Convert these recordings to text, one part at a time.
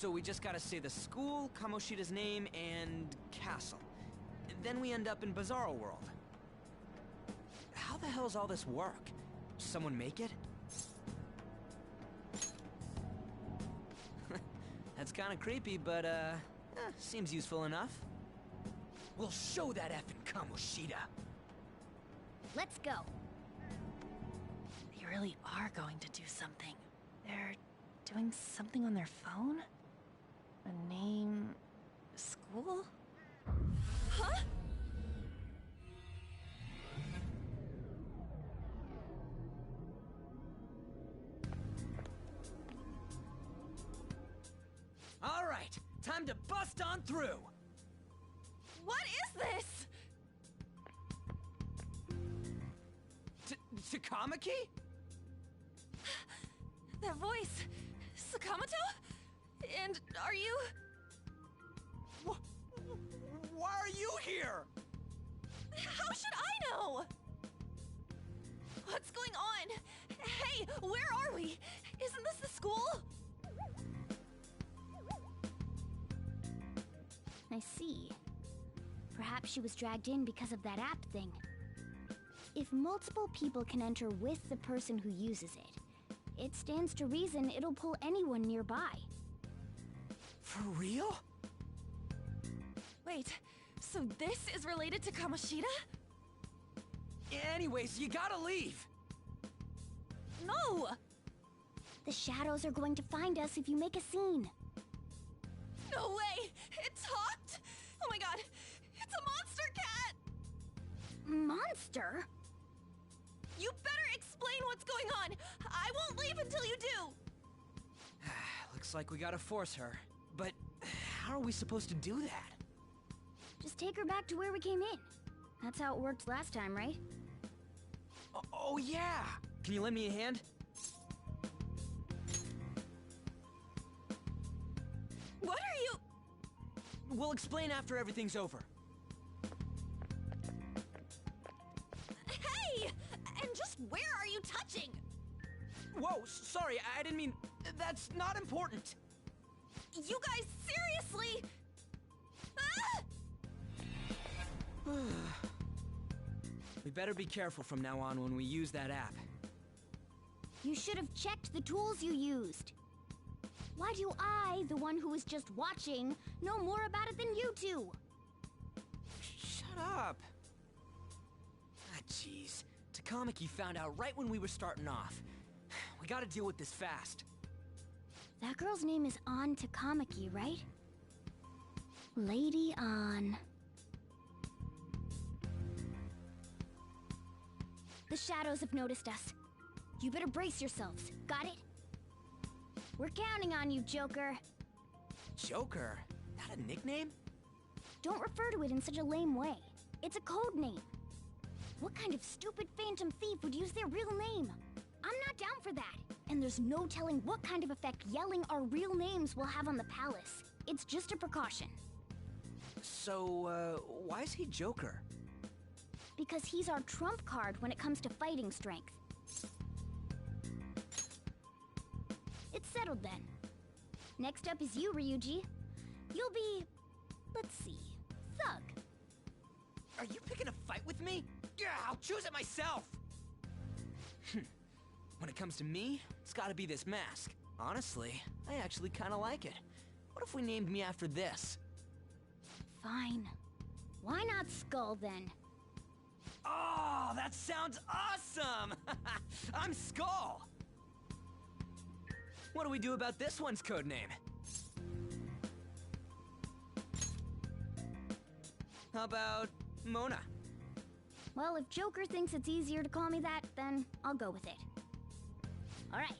So we just gotta say the school, Kamoshida's name, and castle. Then we end up in Bizarro World. How the hell's all this work? Someone make it? That's kinda creepy, but, seems useful enough. We'll show that effing Kamoshida! Let's go. They really are going to do something. They're doing something on their phone? A name... school? Huh? Alright, time to bust on through! What is this? Takamaki? That voice... Sakamoto? And are you... Why are you here? How should I know? What's going on? Hey, where are we? Isn't this the school? I see. Perhaps she was dragged in because of that app thing. If multiple people can enter with the person who uses it, it stands to reason it'll pull anyone nearby. For real? Wait, so this is related to Kamoshida? Anyways, you gotta leave! No! The shadows are going to find us if you make a scene. No way! It talked? Oh my god! It's a monster cat! Monster? You better explain what's going on! I won't leave until you do! Looks like we gotta force her. But how are we supposed to do that? Just take her back to where we came in. That's how it worked last time, right? Oh yeah! Can you lend me a hand? What are you... We'll explain after everything's over. Hey! And just where are you touching? Whoa, sorry, I didn't mean... That's not important! You guys, seriously? Ah! We better be careful from now on when we use that app. You should have checked the tools you used. Why do I, the one who was just watching, know more about it than you two? Shut up! Ah, jeez. Takamaki found out right when we were starting off. We gotta deal with this fast. That girl's name is An Takamaki, right? Lady An. The shadows have noticed us. You better brace yourselves. Got it? We're counting on you, Joker. Joker? That a nickname? Don't refer to it in such a lame way. It's a code name. What kind of stupid phantom thief would use their real name? I'm not down for that. And there's no telling what kind of effect yelling our real names will have on the palace. It's just a precaution. So, why is he Joker? Because he's our trump card when it comes to fighting strength. It's settled then. Next up is you, Ryuji. You'll be... let's see... Thug. Are you picking a fight with me? Yeah, I'll choose it myself! When it comes to me, it's gotta be this mask. Honestly, I actually kinda like it. What if we named me after this? Fine. Why not Skull, then? Oh, that sounds awesome! I'm Skull! What do we do about this one's codename? How about Mona? Well, if Joker thinks it's easier to call me that, then I'll go with it. Alright,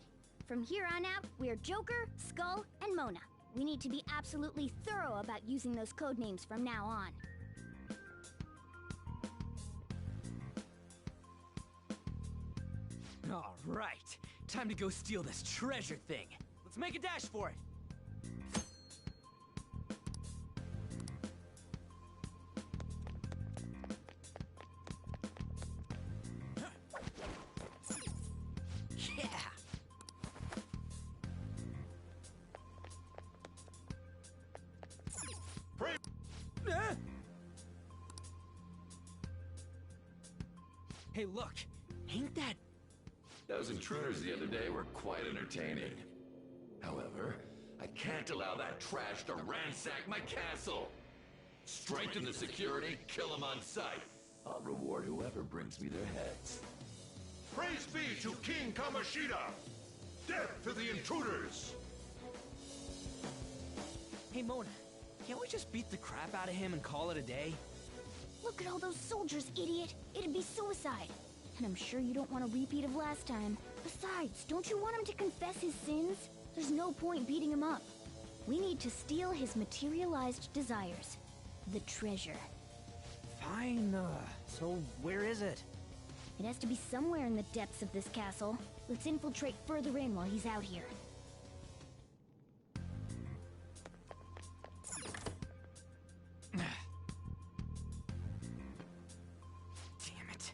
from here on out, we're Joker, Skull, and Mona. We need to be absolutely thorough about using those codenames from now on. Alright, time to go steal this treasure thing. Let's make a dash for it. Yeah! Hey, look! Ain't that... Those intruders the other day were quite entertaining. However, I can't allow that trash to ransack my castle! Strengthen the security, kill them on sight. I'll reward whoever brings me their heads. Praise be to King Kamoshida! Death to the intruders! Hey, Mona, can't we just beat the crap out of him and call it a day? Look at all those soldiers, idiot! It'd be suicide. And I'm sure you don't want a repeat of last time. Besides, don't you want him to confess his sins? There's no point beating him up. We need to steal his materialized desires. The treasure. Fine, so where is it? It has to be somewhere in the depths of this castle. Let's infiltrate further in while he's out here. Damn it.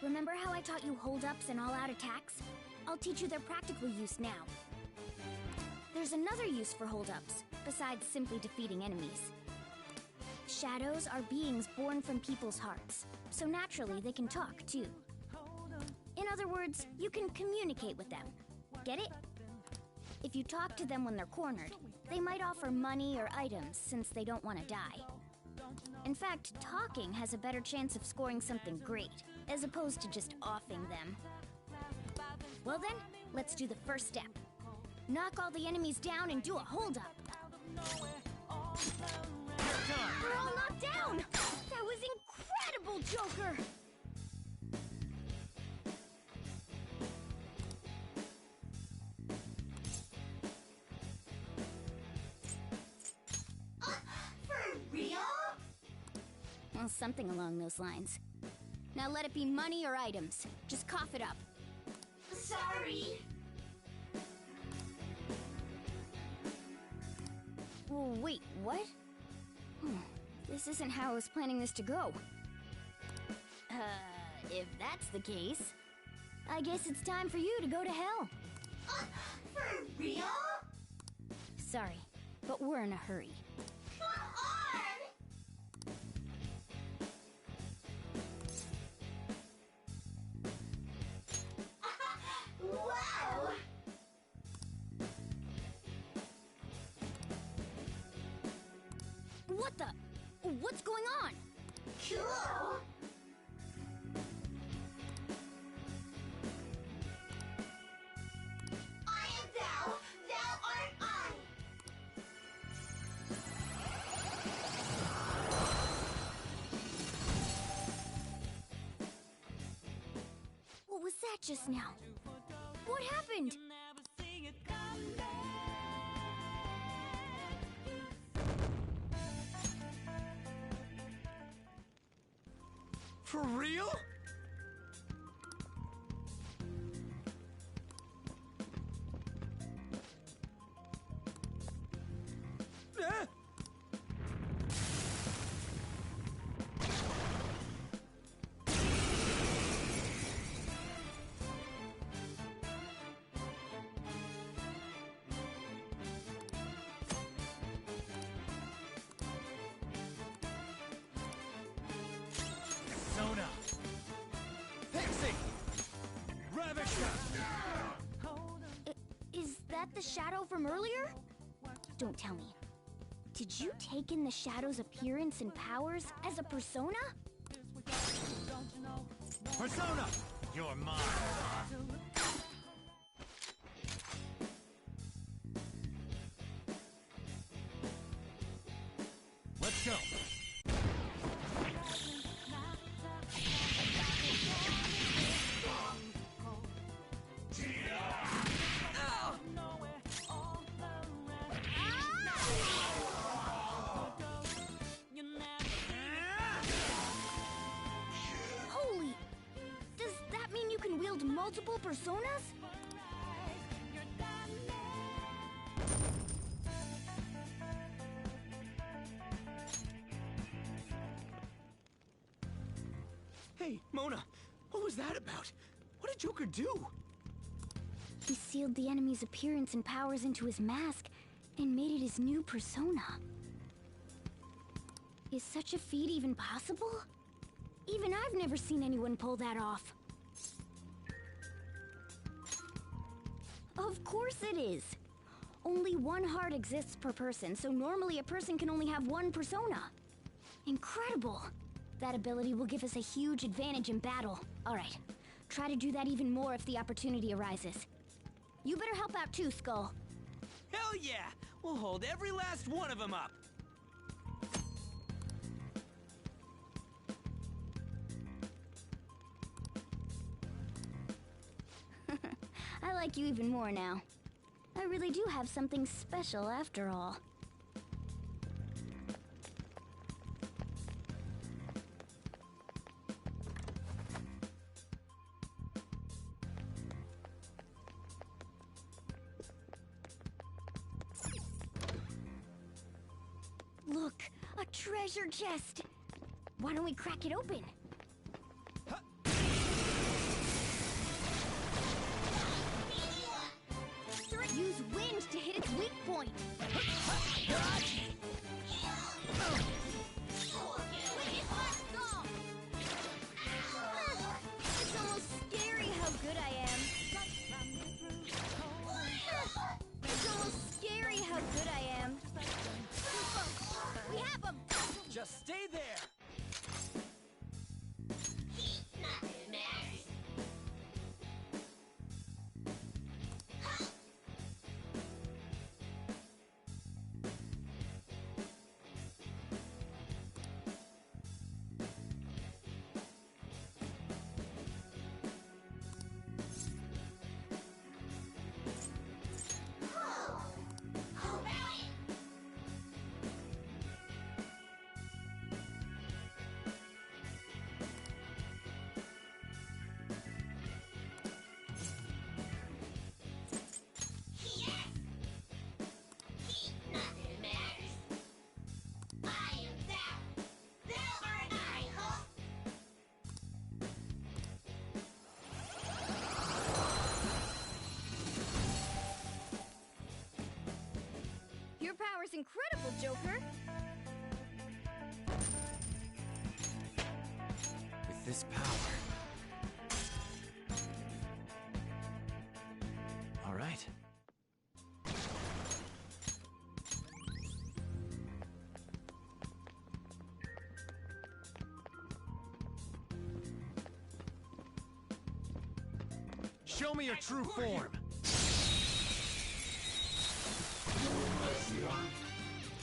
Remember how I taught you hold-ups and all-out attacks? I'll teach you their practical use now. There's another use for hold-ups, besides simply defeating enemies. Shadows are beings born from people's hearts, so naturally they can talk, too. In other words, you can communicate with them. Get it? If you talk to them when they're cornered, they might offer money or items since they don't want to die. In fact, talking has a better chance of scoring something great, as opposed to just offing them. Well then, let's do the first step. Knock all the enemies down and do a hold-up. We're all knocked down! That was incredible, Joker! For real? Well, something along those lines. Now let it be money or items. Just cough it up. Sorry. Oh, wait, what? This isn't how I was planning this to go. If that's the case, I guess it's time for you to go to hell. For real? Sorry, but we're in a hurry. Come on! Wow! What the? What's going on? Cool! I am thou, thou art I! What was that just now? What happened? For real? Persona! Pixie! Ravisher! Is that the shadow from earlier? Don't tell me. Did you take in the shadow's appearance and powers as a persona? Persona! You're mine! Let's go! Holy! Does that mean you can wield multiple personas? Hey, Mona, what was that about? What did Joker do? He sealed the enemy's appearance and powers into his mask and made it his new persona. Is such a feat even possible? Even I've never seen anyone pull that off. Of course it is. Only one heart exists per person, so normally a person can only have one persona. Incredible! That ability will give us a huge advantage in battle. Alright, try to do that even more if the opportunity arises. You better help out too, Skull. Hell yeah! We'll hold every last one of them up! I like you even more now. I really do have something special after all. Look, a treasure chest! Why don't we crack it open? Use wind to hit its weak point. It's almost scary how good I am. It's almost scary how good I am. We have him! Just stay there! Your power's incredible, Joker! With this power... All right. Show me your true form.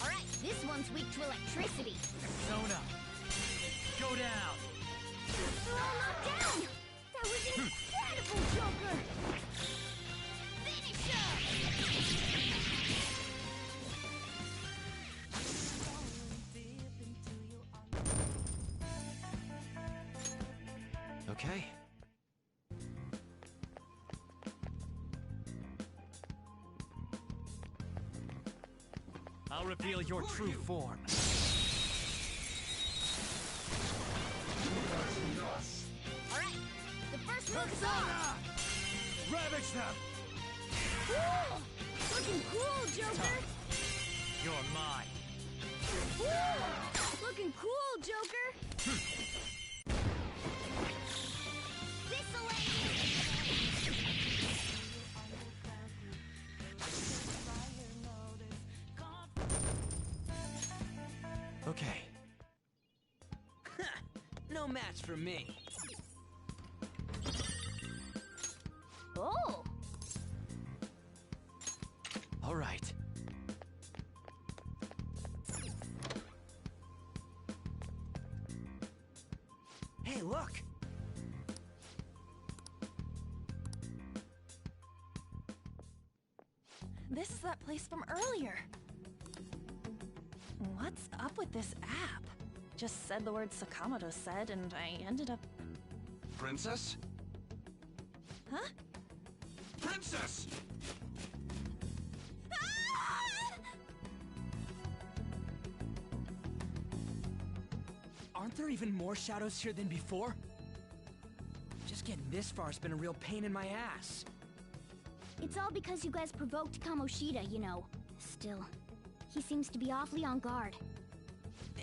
Alright, this one's weak to electricity. Persona. Go down. They're all knocked down! That was incredible, Joker! Finish Okay. I'll reveal your true form. Alright, the first move's Persona! on! Ravage them! Woo! Looking cool, Joker! You're mine. Woo! Looking cool, Joker! This'll end Okay. No match for me. Oh! All right. Hey, look! This is that place from earlier. What's up with this app? Just said the word Sakamoto said, and I ended up... Princess? Huh? Princess! Aren't there even more shadows here than before? Getting this far's been a real pain in my ass. It's all because you guys provoked Kamoshida, you know. Still, he seems to be awfully on guard.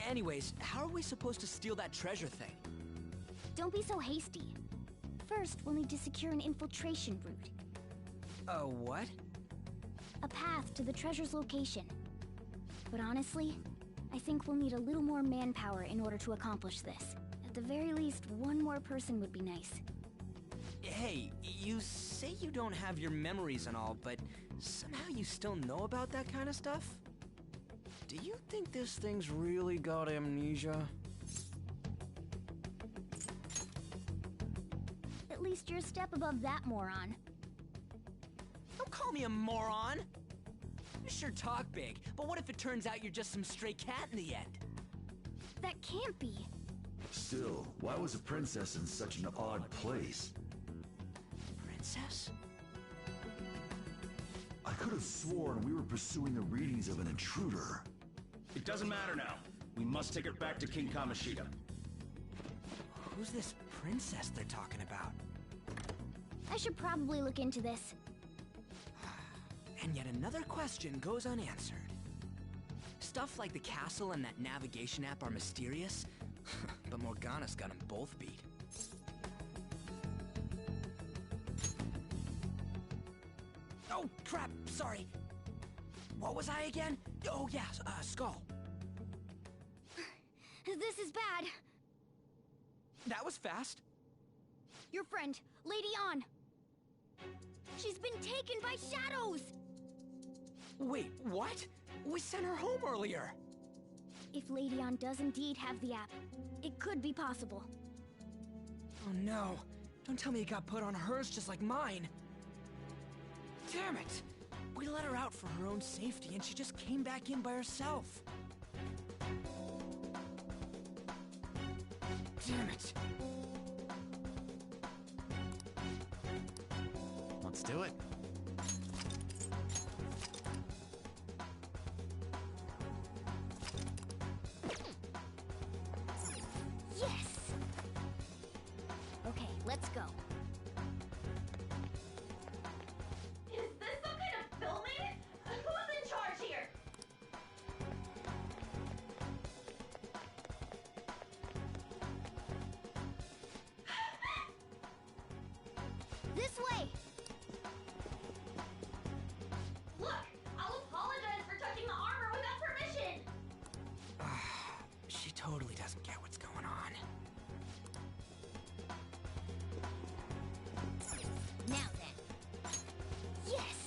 Anyways, how are we supposed to steal that treasure thing? Don't be so hasty. First, we'll need to secure an infiltration route. What? A path to the treasure's location. But honestly, I think we'll need a little more manpower in order to accomplish this. At the very least, one more person would be nice. Hey, you say you don't have your memories and all, but somehow you still know about that kind of stuff? Do you think this thing's really got amnesia? At least you're a step above that, moron. Don't call me a moron! You sure talk big, but what if it turns out you're just some stray cat in the end? That can't be. Still, why was a princess in such an odd place? Princess? I could have sworn we were pursuing the readings of an intruder. It doesn't matter now. We must take her back to King Kamoshida. Who's this princess they're talking about? I should probably look into this. And yet another question goes unanswered. Stuff like the castle and that navigation app are mysterious, but Morgana's got them both beat. Oh, crap, sorry. What was I again? Oh, yeah, Skull. This is bad. That was fast. Your friend, Lady Ann. She's been taken by shadows! Wait, what? We sent her home earlier. If Lady Ann does indeed have the app, it could be possible. Oh no. Don't tell me it got put on hers just like mine. Damn it! We let her out for her own safety and she just came back in by herself. Damn it. Let's do it. Yes! Okay, let's go. Is this some kind of filming? Who's in charge here? This way! Look, I'll apologize for touching the armor without permission. She totally doesn't get what's going on. Now then. Yes!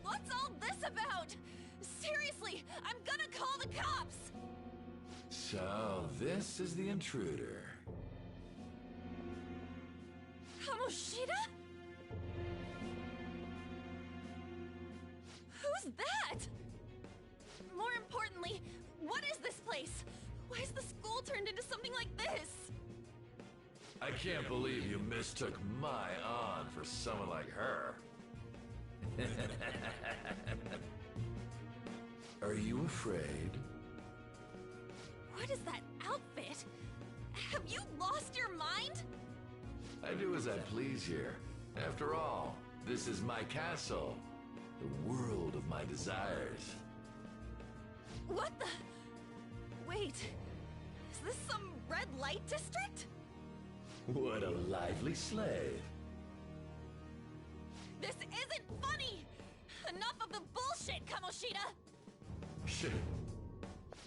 What's all this about? Seriously, I'm gonna call the cops! So, this is the intruder. Kamoshida? Who's that? More importantly, what is this place? Why is the school turned into something like this? I can't believe you mistook my Ann for someone like her. Are you afraid? What is that outfit? Have you lost your mind? I do as I please here. After all, this is my castle. The world of my desires. What the? Wait, is this some red light district? What a lively slave. This isn't funny! Enough of the bullshit, Kamoshida! Shit.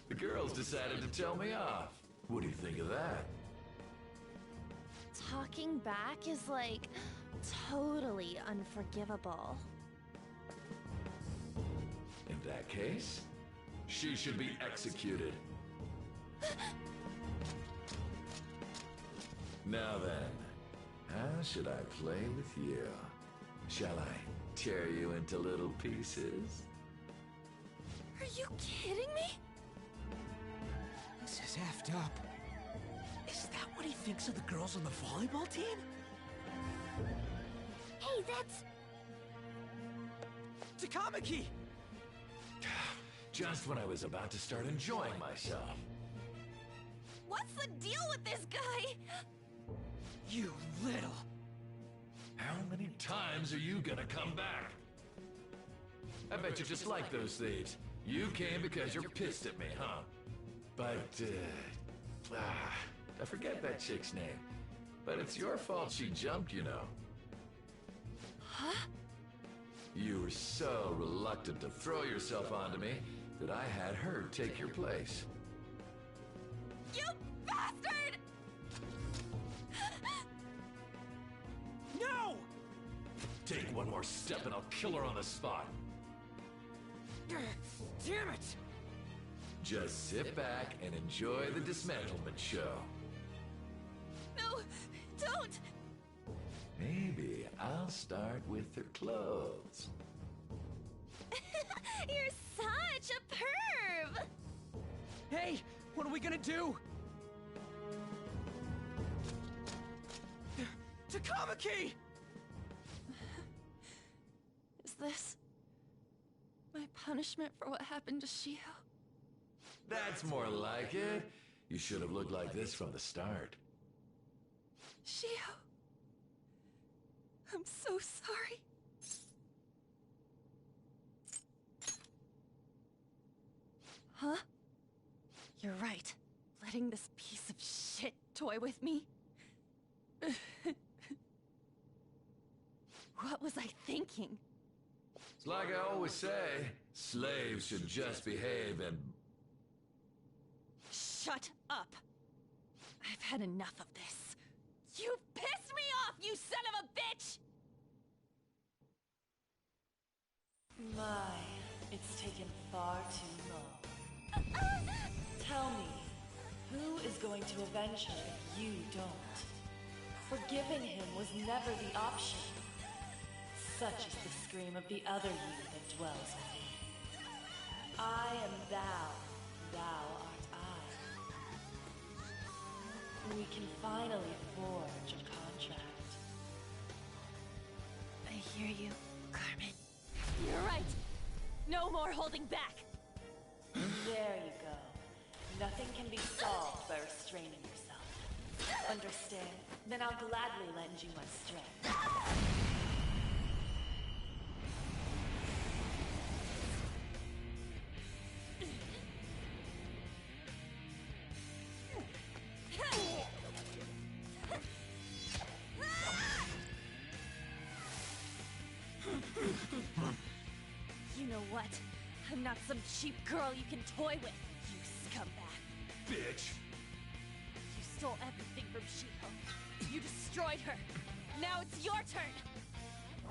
The girls decided to tell me off. What do you think of that? Talking back is like totally unforgivable. In that case, she should be executed. Now then, how should I play with you? Shall I tear you into little pieces? Are you kidding me? This is effed up. Is that what he thinks of the girls on the volleyball team? Hey, that's... Takamaki! Just when I was about to start enjoying myself. What What's the deal with this guy? You little... How many times are you gonna come back? I bet you just like those thieves. You came because you're pissed at me, huh? But, I forget that chick's name. But it's your fault she jumped, you know. Huh? You were so reluctant to throw yourself onto me that I had her take your place. You bastard! No! Take one more step and I'll kill her on the spot. Damn it! Just sit back and enjoy the dismantlement show. No, don't! Maybe I'll start with her clothes. You're such a perv! Hey, what are we gonna do? Takamaki! Is this my punishment for what happened to Shiho? That's more like it. You should have looked like this from the start. Shiho, I'm so sorry. Huh? You're right. Letting this piece of shit toy with me. What was I thinking? It's like I always say, slaves should just behave and... Shut up! I've had enough of this. You pissed me off, you son of a bitch! My, it's taken far too long. Tell me, who is going to avenge her if you don't? Forgiving him was never the option. Such is the scream of the other you that dwells within. I am thou, thou art I. We can finally forge a contract. I hear you, Carmen. You're right. No more holding back. There you go. Nothing can be solved by restraining yourself. Understand? Then I'll gladly lend you my strength. You know what? I'm not some cheap girl you can toy with, you scumbag. Bitch! You stole everything from Shiho. You destroyed her. Now it's your turn.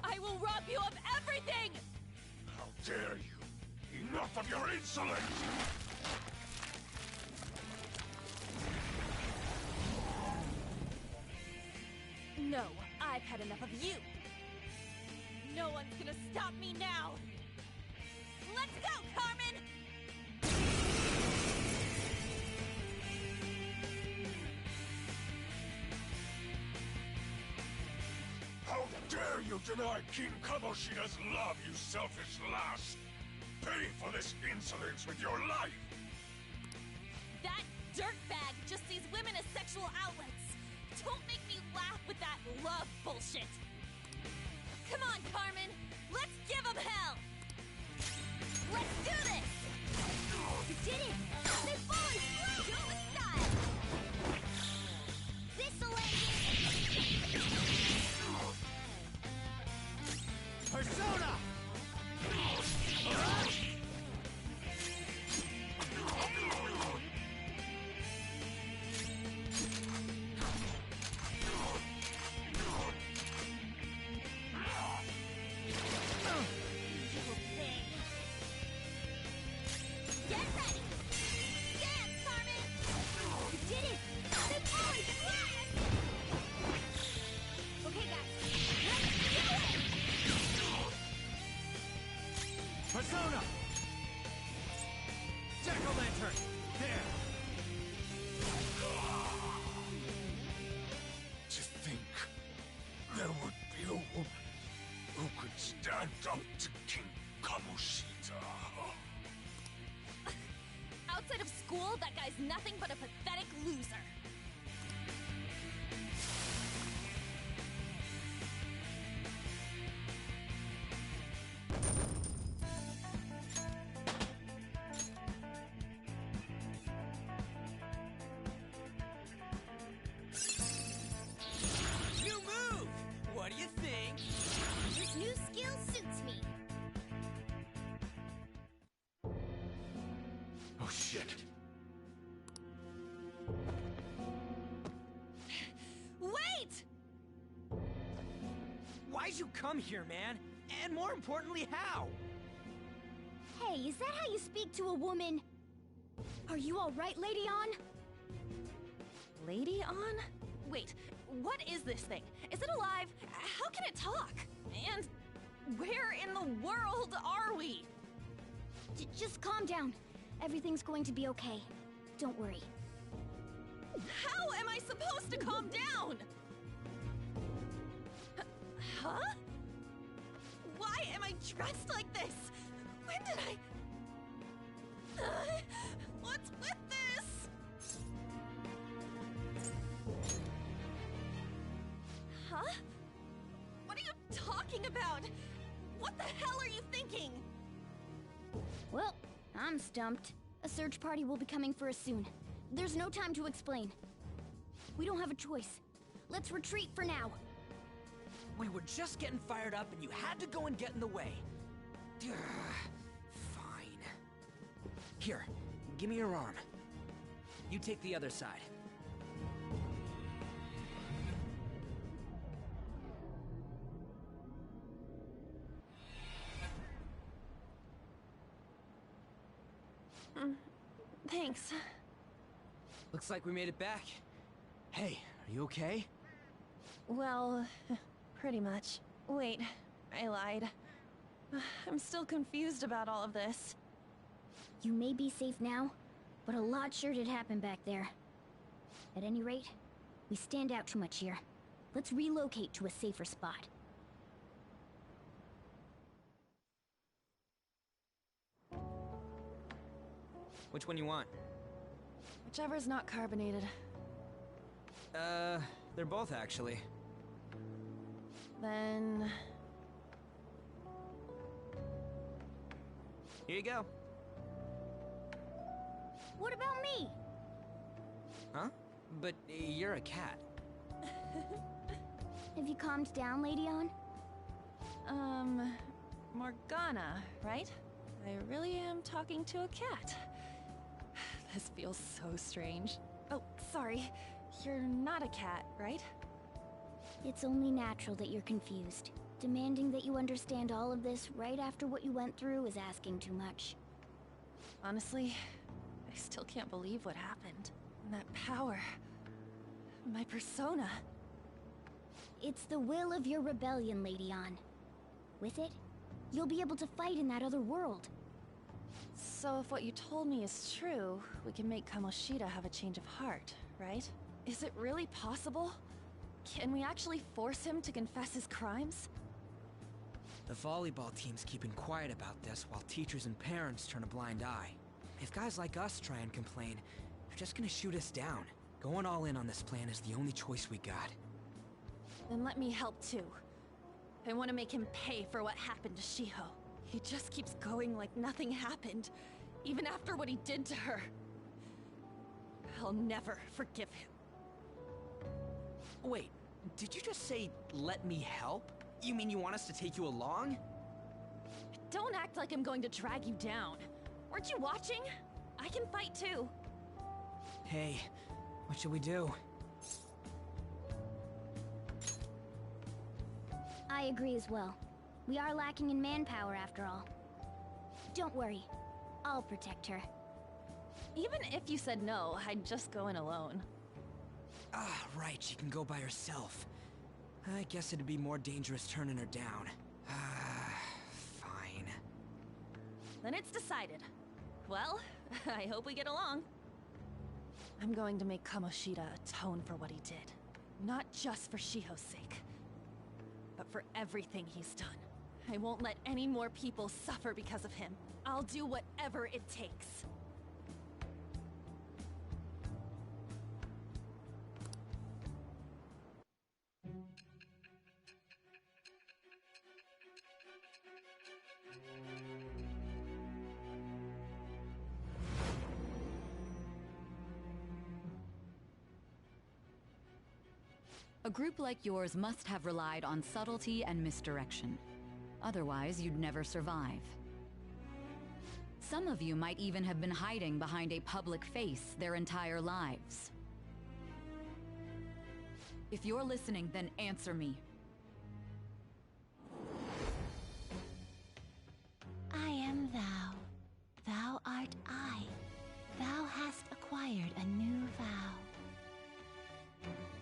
I will rob you of everything! How dare you! Enough of your insolence! No, I've had enough of you. No one's gonna stop me now. Let's go, Carmen! How dare you deny King Kamoshida's love, you selfish lass! Pay for this insolence with your life! That dirtbag just sees women as sexual outlets. Don't make me laugh with that love bullshit. Come on, Carmen. Let's give them hell. Let's do this. You did it! They're falling through! Do it with style! This'll end it! Persona! Get ready! Dance, Carmen! You did it! They're falling through! Okay, guys. Let's do it! Persona! Jack-o'-lantern! There! To think there would be a woman who could stand up to King Kamoshida. Outside of school school, that guy's nothing but a pathetic loser. New move! What do you think? This new skill suits me. Oh shit. Wait! Why'd you come here, man? And more importantly, how? Hey, is that how you speak to a woman? Are you all right, Lady On? Lady on? Wait, what is this thing? Is it alive? How can it talk? And where in the world are we? Just calm down. Everything's going to be okay. Don't worry. How am I supposed to calm down? Huh? Why am I dressed like this? When did I... what's with this? Huh? What are you talking about? What the hell are you thinking? Well, I'm stumped. A search party will be coming for us soon. There's no time to explain. We don't have a choice. Let's retreat for now. We were just getting fired up and you had to go and get in the way. Ugh, fine. Here, give me your arm. You take the other side. Thanks. Looks like we made it back. Hey, are you okay? Well, pretty much. Wait, I lied. I'm still confused about all of this. You may be safe now, but a lot sure did happen back there. At any rate, we stand out too much here. Let's relocate to a safer spot. Which one you want? Whichever's not carbonated. They're both actually. Then... Here you go. What about me? Huh? But you're a cat. Have you calmed down, Lady On? Morgana, right? I really am talking to a cat. This feels so strange. Oh, sorry. You're not a cat, right? It's only natural that you're confused. Demanding that you understand all of this right after what you went through is asking too much. Honestly, I still can't believe what happened. And that power... my persona... It's the will of your rebellion, Lady On. With it, you'll be able to fight in that other world. So if what you told me is true, we can make Kamoshida have a change of heart, right? Is it really possible? Can we actually force him to confess his crimes? The volleyball team's keeping quiet about this while teachers and parents turn a blind eye. If guys like us try and complain, they're just gonna shoot us down. Going all in on this plan is the only choice we got. Then let me help too. I want to make him pay for what happened to Shiho. He just keeps going like nothing happened, even after what he did to her. I'll never forgive him. Wait, did you just say, let me help? You mean you want us to take you along? Don't act like I'm going to drag you down. Weren't you watching? I can fight too. Hey, what should we do? I agree as well. We are lacking in manpower after all. Don't worry. I'll protect her. Even if you said no, I'd just go in alone. Ah, right, she can go by herself. I guess it'd be more dangerous turning her down. Ah, fine. Then it's decided. Well, I hope we get along. I'm going to make Kamoshida atone for what he did. Not just for Shiho's sake, but for everything he's done. I won't let any more people suffer because of him. I'll do whatever it takes. A group like yours must have relied on subtlety and misdirection. Otherwise, you'd never survive. Some of you might even have been hiding behind a public face their entire lives. If you're listening, then answer me. I am thou. Thou art I. Thou hast acquired a new vow.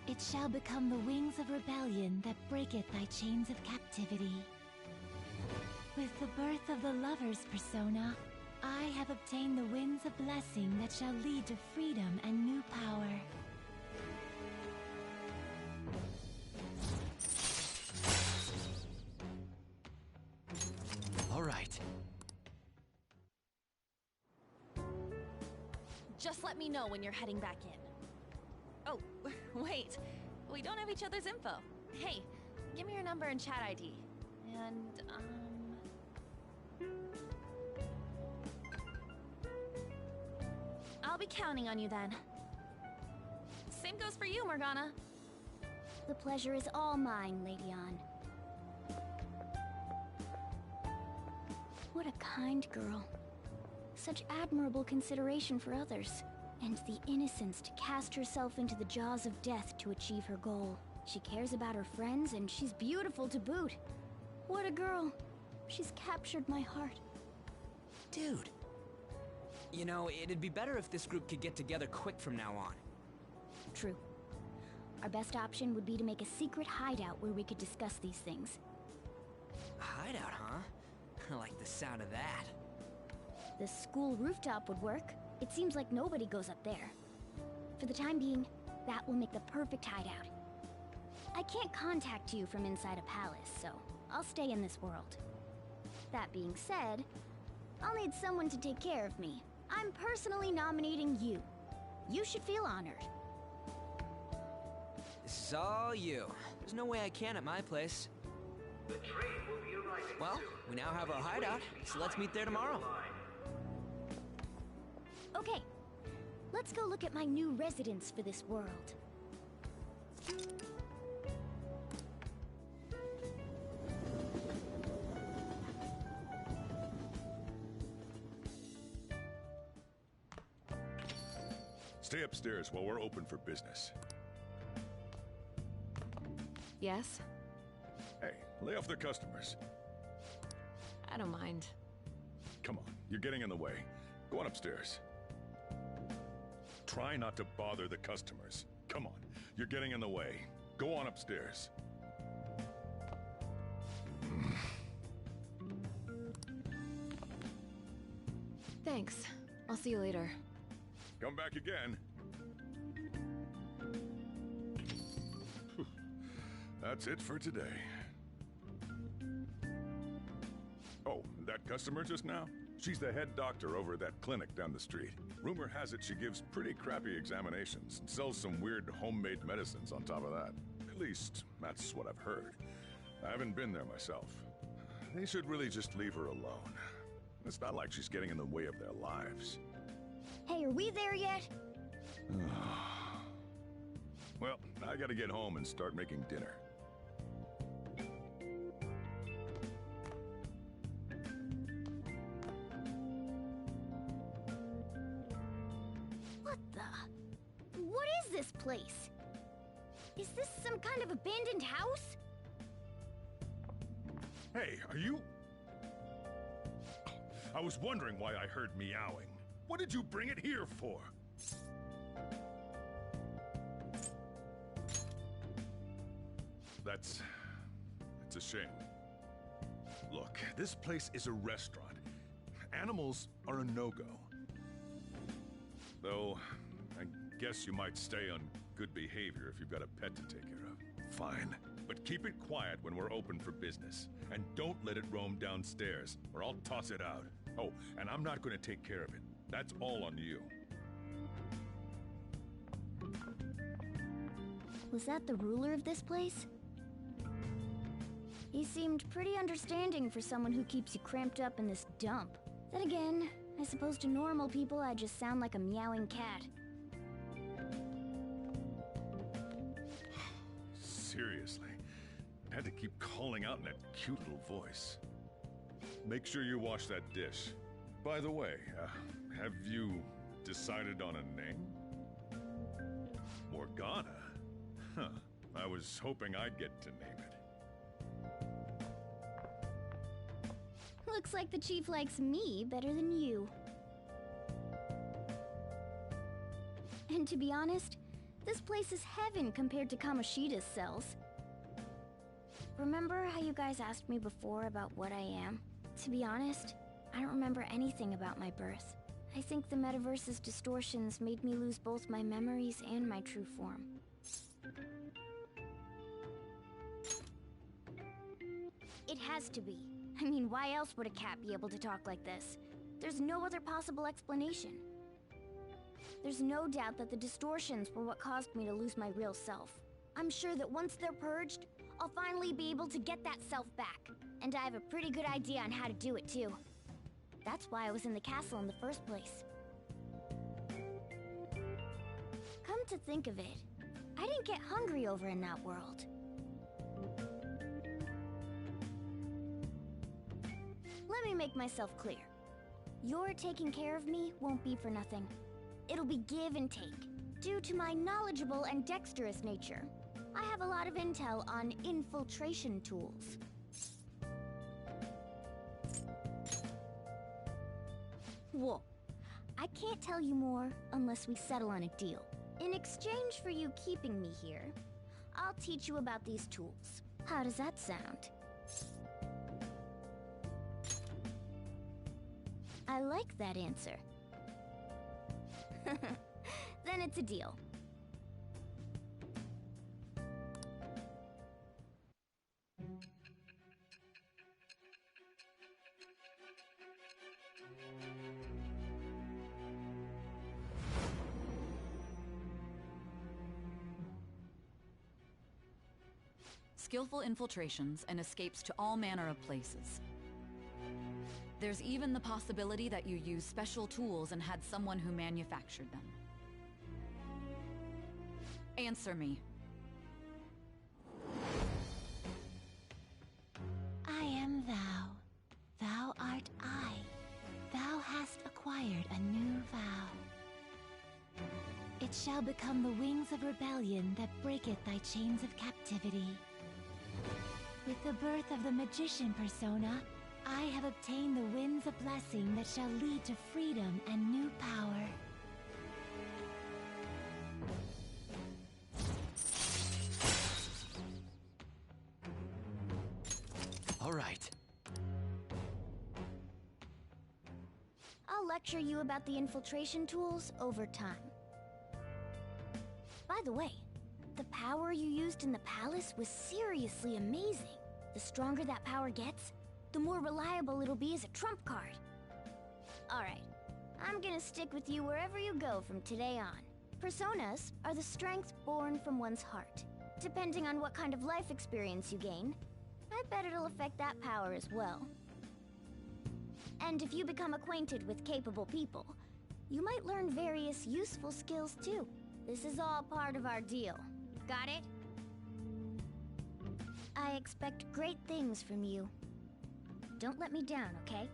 It shall become the wings of rebellion that breaketh thy chains of captivity. With the birth of the lover's persona, I have obtained the winds of blessing that shall lead to freedom and new power. All right. Just let me know when you're heading back in. Oh, wait. We don't have each other's info. Hey, give me your number and chat ID. And, I'll be counting on you then. Same goes for you, Morgana. The pleasure is all mine, Lady Ann. What a kind girl. Such admirable consideration for others. And the innocence to cast herself into the jaws of death to achieve her goal. She cares about her friends, and she's beautiful to boot. What a girl. She's captured my heart. Dude. You know, it'd be better if this group could get together quick from now on. True. Our best option would be to make a secret hideout where we could discuss these things. Hideout, huh? I like the sound of that. The school rooftop would work. It seems like nobody goes up there. For the time being, that will make the perfect hideout. I can't contact you from inside a palace, so I'll stay in this world. That being said, I'll need someone to take care of me. I'm personally nominating you. You should feel honored. This is all you. There's no way I can at my place. The train will be arriving well, soon. We now have our hideout, so let's meet there tomorrow. Okay, let's go look at my new residence for this world. Stay upstairs while we're open for business. Yes? Hey, lay off the customers. I don't mind. Come on, you're getting in the way. Go on upstairs. Try not to bother the customers. Come on, you're getting in the way. Go on upstairs. Thanks. I'll see you later. Come back again. That's it for today. Oh, that customer just now? She's the head doctor over at that clinic down the street. Rumor has it she gives pretty crappy examinations and sells some weird homemade medicines on top of that. At least, that's what I've heard. I haven't been there myself. They should really just leave her alone. It's not like she's getting in the way of their lives. Hey, are we there yet? Well, I gotta get home and start making dinner. What the? What is this place? Is this some kind of abandoned house? Hey, are you... I was wondering why I heard meowing. What did you bring it here for? That's a shame. Look, this place is a restaurant. Animals are a no-go. Though, I guess you might stay on good behavior if you've got a pet to take care of. Fine. But keep it quiet when we're open for business. And don't let it roam downstairs, or I'll toss it out. Oh, and I'm not going to take care of it. That's all on you. Was that the ruler of this place? He seemed pretty understanding for someone who keeps you cramped up in this dump. Then again, I suppose to normal people I just sound like a meowing cat. Had to keep calling out in that cute little voice. Make sure you wash that dish. By the way, have you decided on a name? Morgana? Huh. I was hoping I'd get to name it. Looks like the chief likes me better than you. And to be honest, this place is heaven compared to Kamoshida's cells. Remember how you guys asked me before about what I am? To be honest, I don't remember anything about my birth. I think the metaverse's distortions made me lose both my memories and my true form. It has to be. I mean, why else would a cat be able to talk like this? There's no other possible explanation. There's no doubt that the distortions were what caused me to lose my real self. I'm sure that once they're purged, I'll finally be able to get that self back. And I have a pretty good idea on how to do it too. That's why I was in the castle in the first place. Come to think of it, I didn't get hungry over in that world. Let me make myself clear. Your taking care of me won't be for nothing. It'll be give and take. Due to my knowledgeable and dexterous nature, I have a lot of intel on infiltration tools. Whoa. I can't tell you more unless we settle on a deal. In exchange for you keeping me here, I'll teach you about these tools. How does that sound? I like that answer. Then it's a deal. Skillful infiltrations and escapes to all manner of places. There's even the possibility that you used special tools and had someone who manufactured them. Answer me. I am thou. Thou art I. Thou hast acquired a new vow. It shall become the wings of rebellion that breaketh thy chains of captivity. With the birth of the magician persona, I have obtained the winds of blessing that shall lead to freedom and new power. All right. I'll lecture you about the infiltration tools over time. By the way, the power you used in the palace was seriously amazing. The stronger that power gets, the more reliable it'll be as a trump card. Alright, I'm gonna stick with you wherever you go from today on. Personas are the strength born from one's heart. Depending on what kind of life experience you gain, I bet it'll affect that power as well. And if you become acquainted with capable people, you might learn various useful skills too. This is all part of our deal. Got it? I expect great things from you. Don't let me down, okay?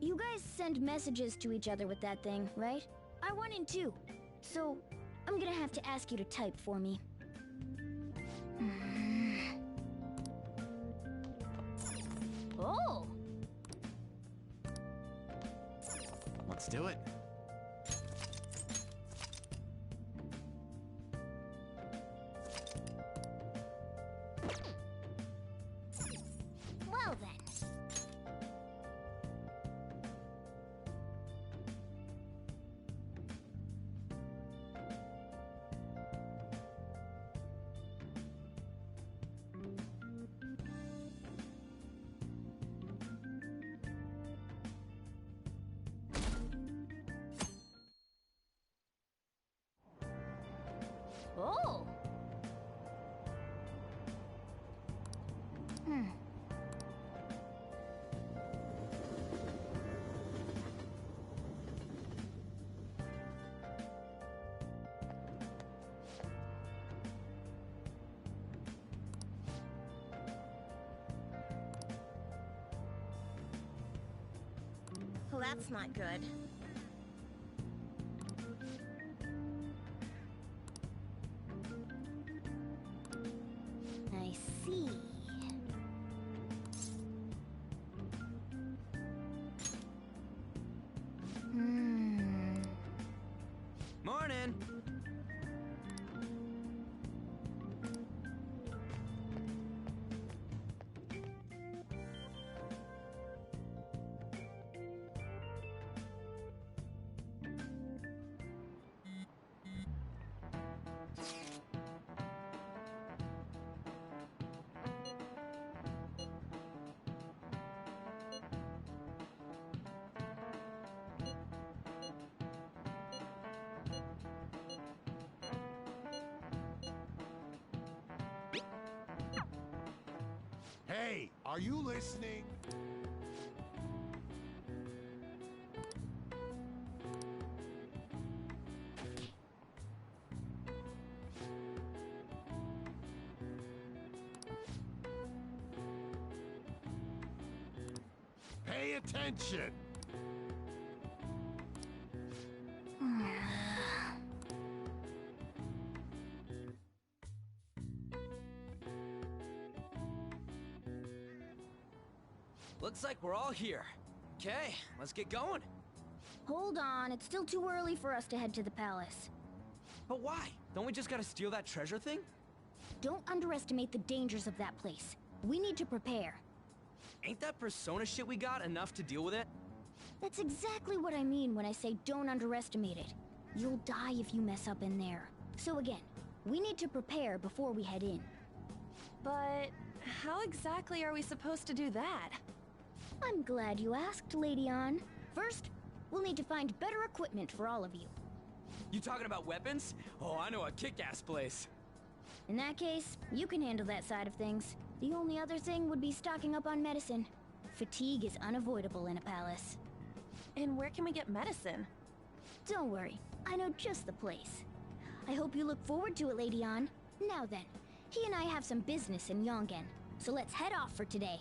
You guys send messages to each other with that thing, right? I want in too. So, I'm gonna have to ask you to type for me. Oh! Let's do it. Well then. Well, that's not good. I see. Morning! Hey, are you listening? Pay attention! Looks like we're all here. Okay, let's get going. Hold on, it's still too early for us to head to the palace. But why? Don't we just gotta steal that treasure thing? Don't underestimate the dangers of that place. We need to prepare. Ain't that persona shit we got enough to deal with it? That's exactly what I mean when I say don't underestimate it. You'll die if you mess up in there. So again, we need to prepare before we head in. But how exactly are we supposed to do that? I'm glad you asked, Lady Ann. First, we'll need to find better equipment for all of you. You talking about weapons? Oh, I know a kick-ass place. In that case, you can handle that side of things. The only other thing would be stocking up on medicine. Fatigue is unavoidable in a palace. And where can we get medicine? Don't worry, I know just the place. I hope you look forward to it, Lady Ann. Now then, he and I have some business in Yongen, so let's head off for today.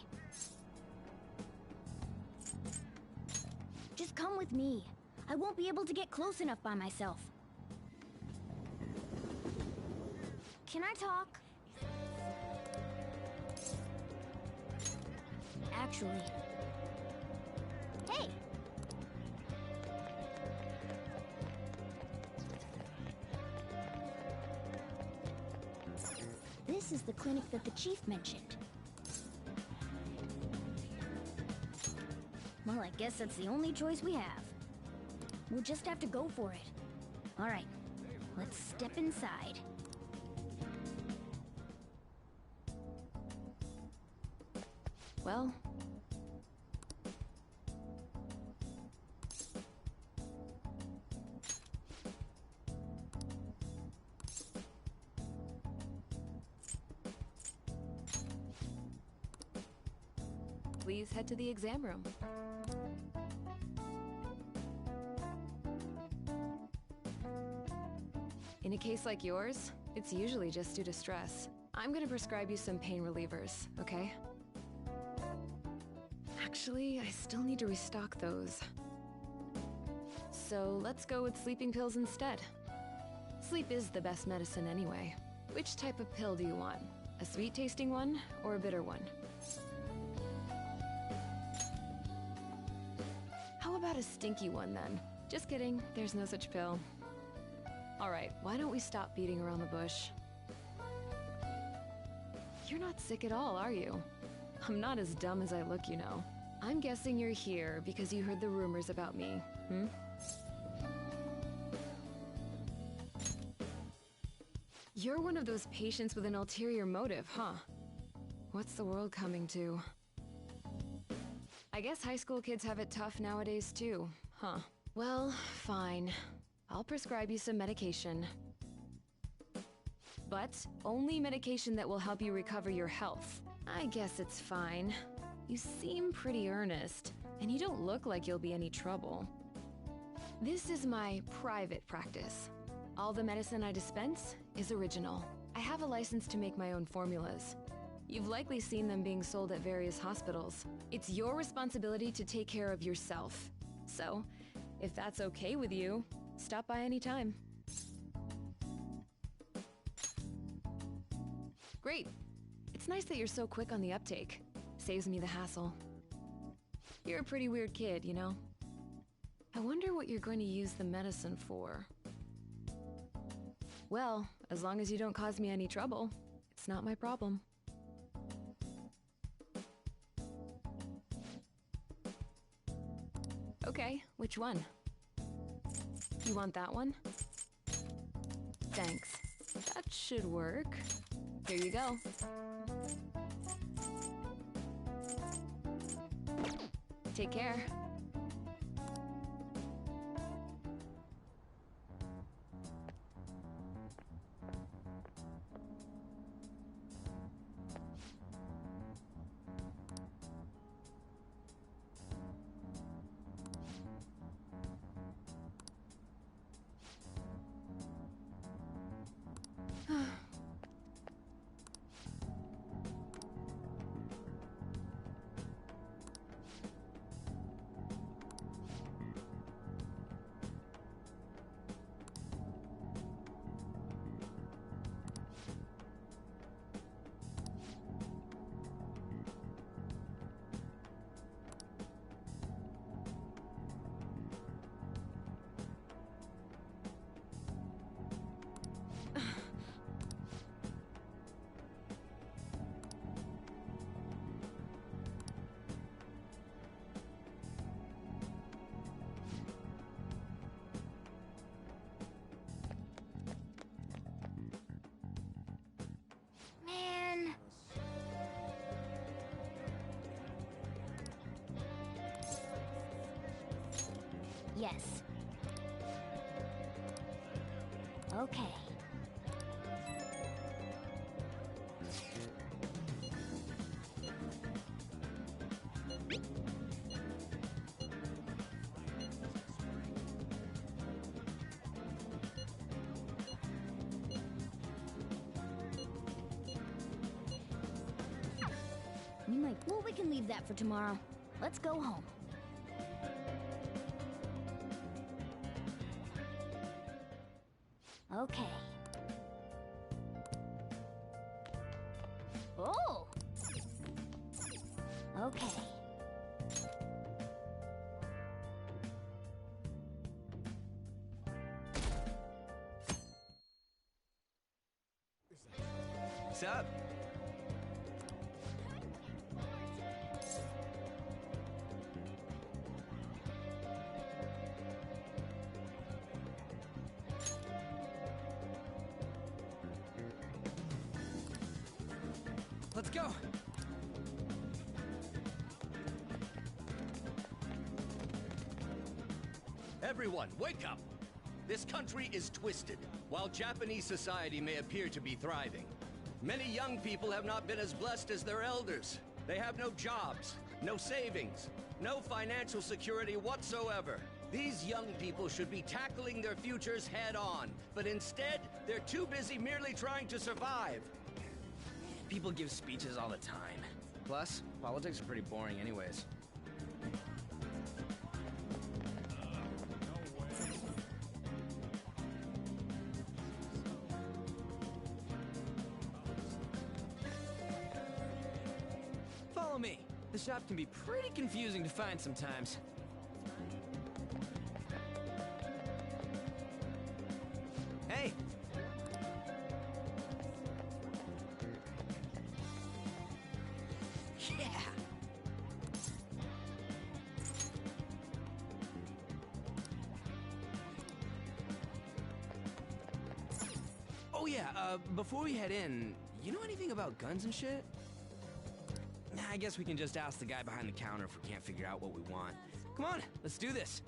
Just come with me. I won't be able to get close enough by myself. Can I talk? Actually... Hey! This is the clinic that the chief mentioned. Well, I guess that's the only choice we have. We'll just have to go for it. All right, let's step inside. Well... Please head to the exam room. In a case like yours, it's usually just due to stress. I'm gonna prescribe you some pain relievers, okay? Actually, I still need to restock those. So let's go with sleeping pills instead. Sleep is the best medicine anyway. Which type of pill do you want? A sweet-tasting one or a bitter one? How about a stinky one then? Just kidding, there's no such pill. Alright, why don't we stop beating around the bush? You're not sick at all, are you? I'm not as dumb as I look, you know. I'm guessing you're here because you heard the rumors about me, hmm? You're one of those patients with an ulterior motive, huh? What's the world coming to? I guess high school kids have it tough nowadays too, huh? Well, fine. I'll prescribe you some medication. But only medication that will help you recover your health. I guess it's fine. You seem pretty earnest, and you don't look like you'll be any trouble. This is my private practice. All the medicine I dispense is original. I have a license to make my own formulas. You've likely seen them being sold at various hospitals. It's your responsibility to take care of yourself. So, if that's okay with you, stop by anytime. Great. It's nice that you're so quick on the uptake. Saves me the hassle. You're a pretty weird kid, you know? I wonder what you're going to use the medicine for. Well, as long as you don't cause me any trouble, it's not my problem. Okay, which one? You want that one? Thanks. That should work. Here you go. Take care. Man. Yes. Okay. Well, we can leave that for tomorrow. Let's go home. Okay. Oh! Okay. What's up? Let's go! Everyone, wake up! This country is twisted. While Japanese society may appear to be thriving, many young people have not been as blessed as their elders. They have no jobs, no savings, no financial security whatsoever. These young people should be tackling their futures head-on, but instead, they're too busy merely trying to survive. People give speeches all the time. Plus, politics are pretty boring anyways. Follow me. The shop can be pretty confusing to find sometimes. Hey! Yeah! Oh yeah, before we head in, you know anything about guns and shit? Nah, I guess we can just ask the guy behind the counter if we can't figure out what we want. Come on, let's do this.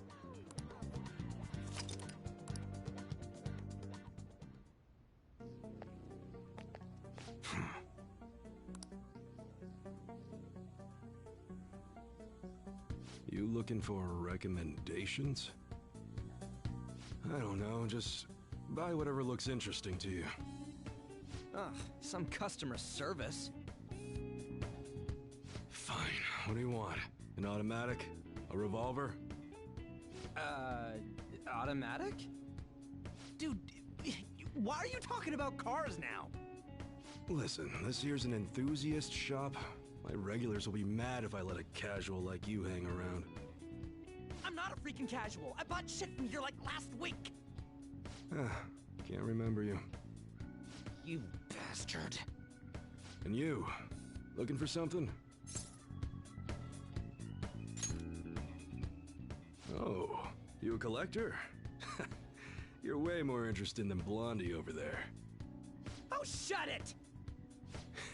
You looking for recommendations? I don't know, just buy whatever looks interesting to you. Ugh, some customer service. Fine, what do you want? An automatic? A revolver? Automatic? Dude, why are you talking about cars now? Listen, this here's an enthusiast shop. My regulars will be mad if I let a casual like you hang around. I'm not a freaking casual. I bought shit from here like last week. Can't remember you. You bastard. And you, looking for something? Oh, you a collector? You're way more interesting than Blondie over there. Oh, shut it!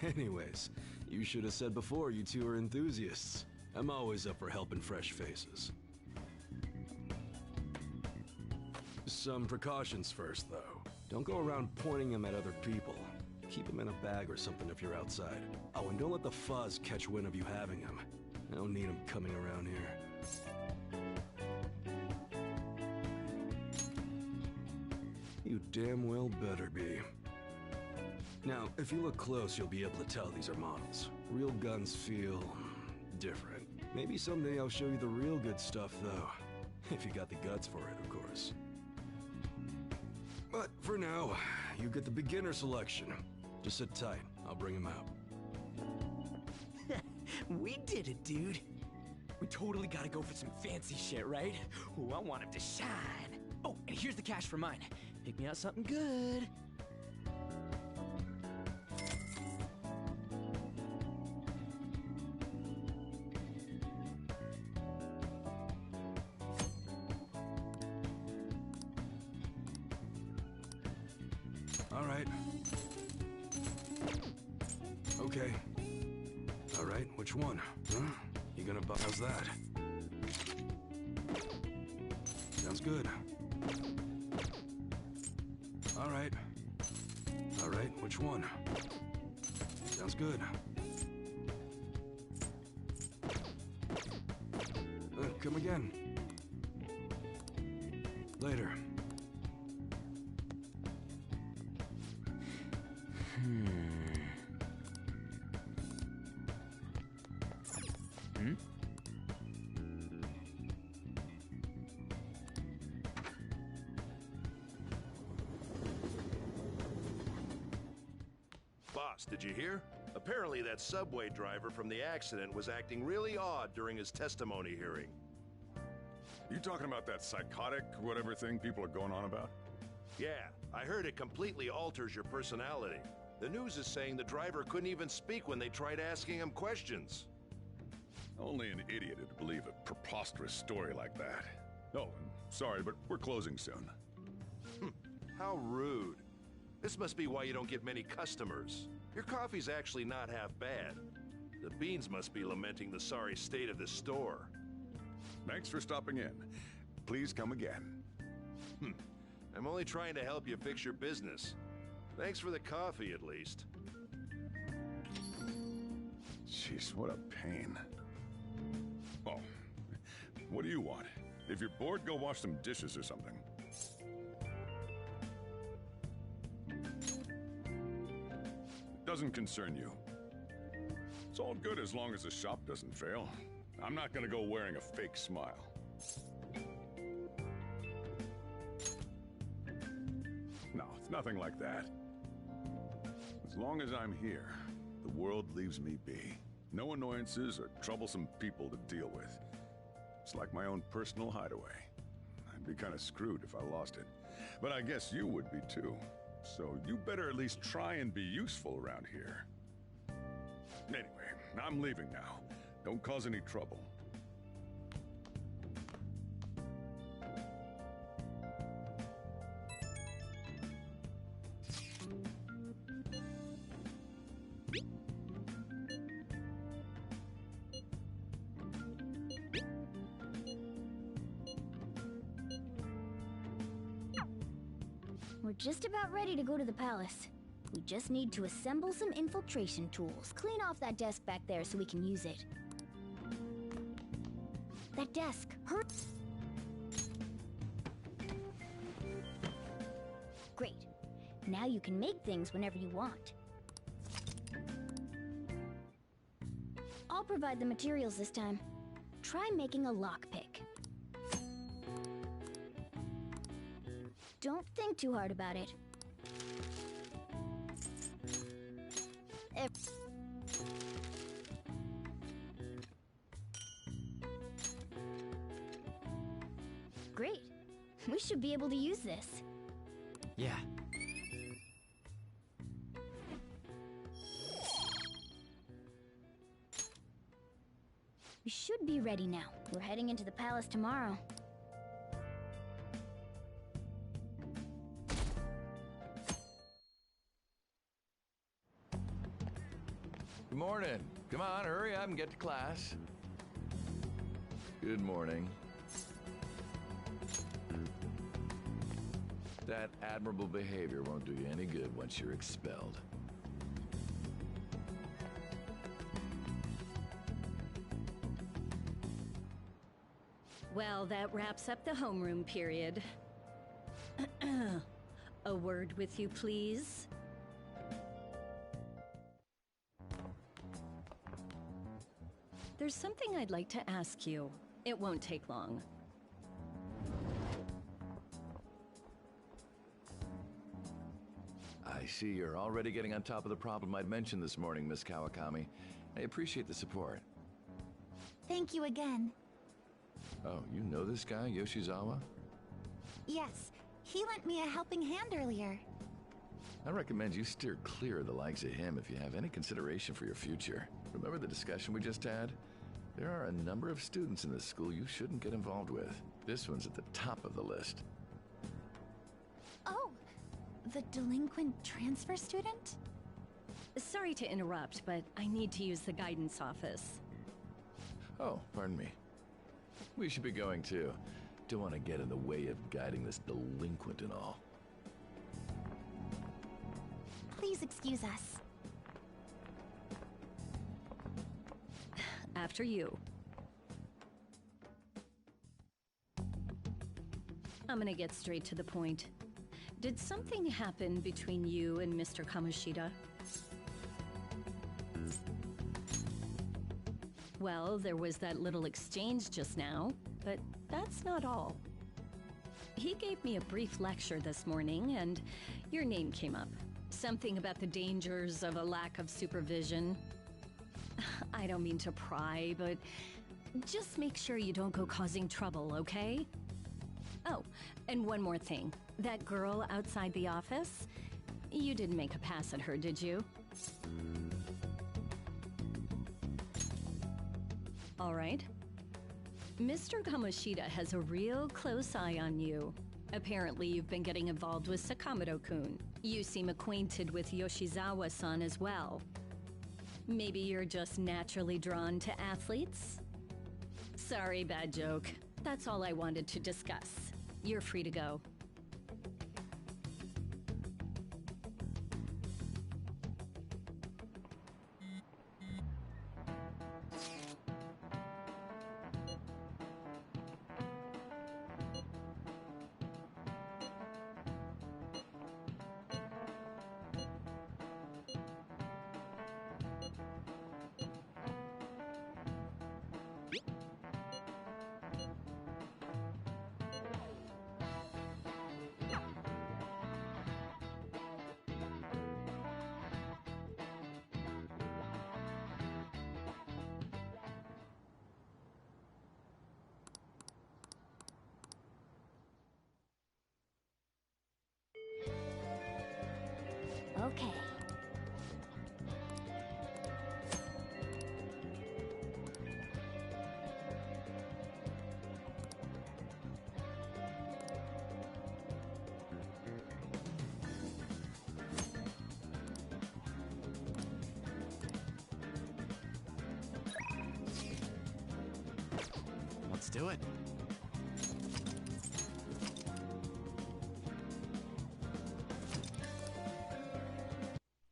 Anyways, you should have said before you two are enthusiasts. I'm always up for helping fresh faces. Some precautions first, though. Don't go around pointing them at other people. Keep them in a bag or something if you're outside. Oh, and don't let the fuzz catch wind of you having them. I don't need them coming around here. You damn well better be. Now, if you look close, you'll be able to tell these are models. Real guns feel different. Maybe someday I'll show you the real good stuff, though. If you got the guts for it, of course. But for now, you get the beginner selection. Just sit tight. I'll bring him out. We did it, dude. We totally gotta go for some fancy shit, right? Ooh, I want him to shine. Oh, and here's the cash for mine. Pick me out something good. All right. Okay. All right, which one? Huh? You gonna buy? How's that? Sounds good. All right. All right, which one? Sounds good. Come again. Later. Boss, did you hear? Apparently that subway driver from the accident was acting really odd during his testimony hearing. You talking about that psychotic whatever thing people are going on about? Yeah, I heard it completely alters your personality. The news is saying the driver couldn't even speak when they tried asking him questions. Only an idiot would believe a preposterous story like that. Oh, and sorry, but we're closing soon. How rude. This must be why you don't get many customers. Your coffee's actually not half bad. The beans must be lamenting the sorry state of this store. Thanks for stopping in. Please come again. I'm only trying to help you fix your business. Thanks for the coffee, at least. Jeez, what a pain. Oh, what do you want? If you're bored, go wash some dishes or something. Doesn't concern you. It's all good as long as the shop doesn't fail. I'm not gonna go wearing a fake smile. No, it's nothing like that. As long as I'm here, the world leaves me be. No annoyances or troublesome people to deal with. It's like my own personal hideaway. I'd be kind of screwed if I lost it. But I guess you would be too. So you better at least try and be useful around here. Anyway, I'm leaving now. Don't cause any trouble. We're just about ready to go to the palace. We just need to assemble some infiltration tools. Clean off that desk back there so we can use it. That desk, hurt. Great. Now you can make things whenever you want. I'll provide the materials this time. Try making a lockpick. Don't think too hard about it. Great. We should be able to use this. Yeah. We should be ready now. We're heading into the palace tomorrow. Good morning. Come on, hurry up and get to class. Good morning. That admirable behavior won't do you any good once you're expelled. Well, that wraps up the homeroom period. A word with you, please. There's something I'd like to ask you. It won't take long. I see you're already getting on top of the problem I'd mentioned this morning, Miss Kawakami. I appreciate the support. Thank you again. Oh, you know this guy, Yoshizawa? Yes, he lent me a helping hand earlier. I recommend you steer clear of the likes of him if you have any consideration for your future. Remember the discussion we just had? There are a number of students in this school you shouldn't get involved with. This one's at the top of the list. Oh, the delinquent transfer student? Sorry to interrupt, but I need to use the guidance office. Oh, pardon me. We should be going too. Don't want to get in the way of guiding this delinquent and all. Please excuse us. After you. I'm gonna get straight to the point. Did something happen between you and Mr. Kamoshida? Well, there was that little exchange just now, but that's not all. He gave me a brief lecture this morning, and your name came up. Something about the dangers of a lack of supervision. I don't mean to pry, but just make sure you don't go causing trouble, okay? Oh, and one more thing. That girl outside the office, you didn't make a pass at her, did you? All right. Mr. Kamoshida has a real close eye on you. Apparently, you've been getting involved with Sakamoto-kun. You seem acquainted with Yoshizawa-san as well. Maybe you're just naturally drawn to athletes? Sorry, bad joke. That's all I wanted to discuss. You're free to go. Okay. Let's do it.